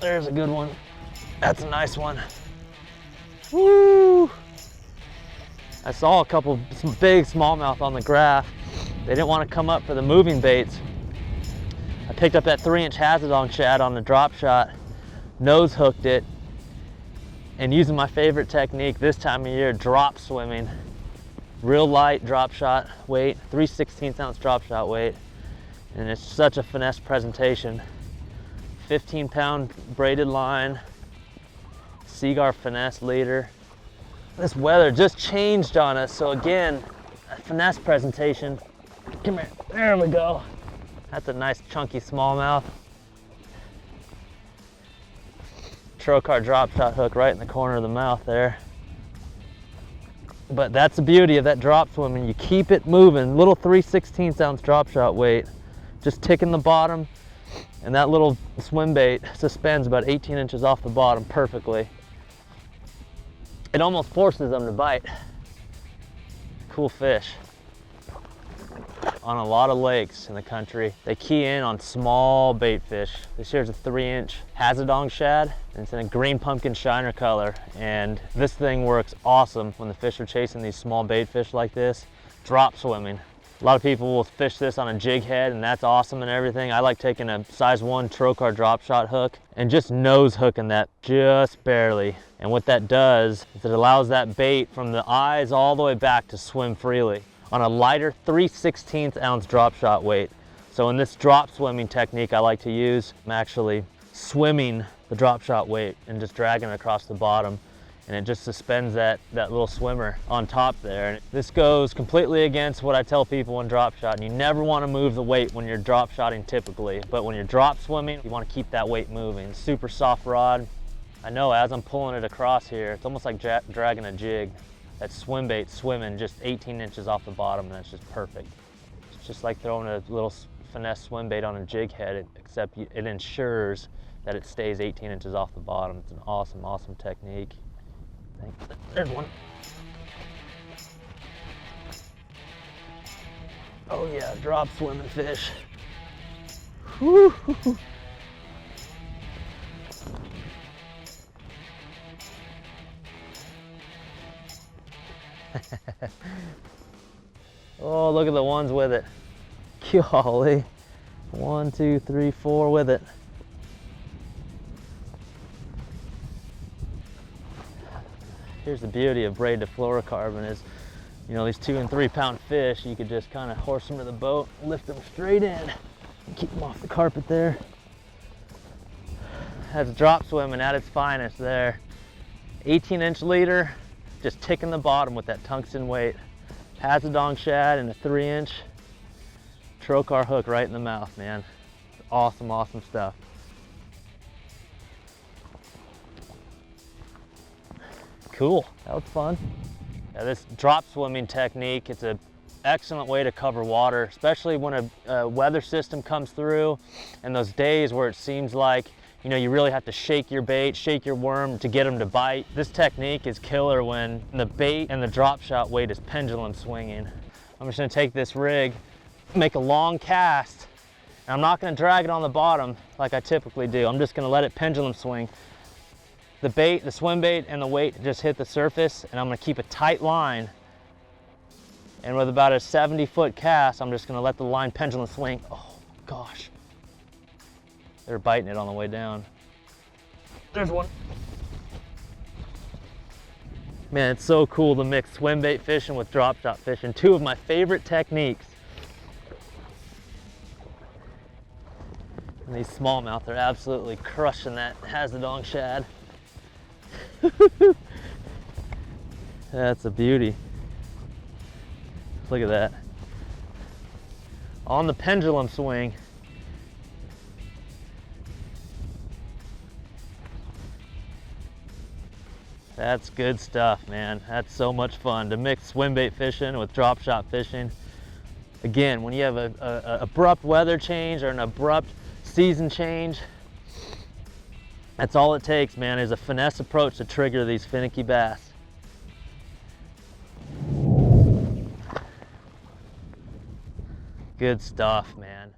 There's a good one. That's a nice one. Woo! I saw some big smallmouth on the graph. They didn't want to come up for the moving baits. I picked up that 3-inch Hazardong shad on the drop shot, nose hooked it, and using my favorite technique this time of year, drop swimming. Real light drop shot weight, 3/16 ounce drop shot weight, and it's such a finesse presentation. 15-pound braided line, Seaguar finesse leader. This weather just changed on us, so again, a finesse presentation. Come here, there we go. That's a nice chunky smallmouth. Trocar drop shot hook right in the corner of the mouth there. But that's the beauty of that drop swimming. You keep it moving, little 3/16 ounce drop shot weight, just ticking the bottom, and that little swim bait suspends about 18 inches off the bottom perfectly. It almost forces them to bite. Cool fish. On a lot of lakes in the country, they key in on small bait fish. This here's a 3-inch Hazardong shad, and it's in a green pumpkin shiner color. And this thing works awesome when the fish are chasing these small bait fish like this. Drop swimming. A lot of people will fish this on a jig head, and that's awesome and everything. I like taking a size 1 Trocar drop shot hook and just nose hooking that just barely. And what that does is it allows that bait from the eyes all the way back to swim freely on a lighter 3/16 ounce drop shot weight. So in this drop swimming technique I like to use, I'm actually swimming the drop shot weight and just dragging it across the bottom, and it just suspends that little swimmer on top there. And this goes completely against what I tell people in drop shot. You never want to move the weight when you're drop shotting typically, but when you're drop swimming, you want to keep that weight moving. Super soft rod. I know as I'm pulling it across here, it's almost like dragging a jig. That swim bait swimming just 18 inches off the bottom, and that's just perfect. It's just like throwing a little finesse swim bait on a jig head, except it ensures that it stays 18 inches off the bottom. It's an awesome, awesome technique. There's one. Oh yeah, drop swimming fish. Woo. Oh, look at the ones with it. Golly. 1, 2, 3, 4 with it. Here's the beauty of braided fluorocarbon is, you know, these 2 and 3 pound fish, you could just kind of horse them to the boat, lift them straight in, and keep them off the carpet there. That's drop swimming at its finest there. 18-inch leader, just ticking the bottom with that tungsten weight. Hazardong shad and a 3-inch Trocar hook right in the mouth, man. Awesome, awesome stuff. Cool, that was fun. Yeah, this drop swimming technique, it's an excellent way to cover water, especially when a weather system comes through and those days where it seems like, you know, you really have to shake your bait, shake your worm to get them to bite. This technique is killer when the bait and the drop shot weight is pendulum swinging. I'm just gonna take this rig, make a long cast, and I'm not gonna drag it on the bottom like I typically do. I'm just gonna let it pendulum swing. The bait, the swim bait, and the weight just hit the surface, and I'm gonna keep a tight line. And with about a 70-foot cast, I'm just gonna let the line pendulum swing. Oh gosh. They're biting it on the way down. There's one. Man, it's so cool to mix swim bait fishing with drop shot fishing. 2 of my favorite techniques. And these smallmouth are absolutely crushing that Hazardong shad. That's a beauty. Look at that. On the pendulum swing. That's good stuff, man. That's so much fun to mix swim bait fishing with drop shot fishing. Again, when you have a abrupt weather change or an abrupt season change, that's all it takes, man, is a finesse approach to trigger these finicky bass. Good stuff, man.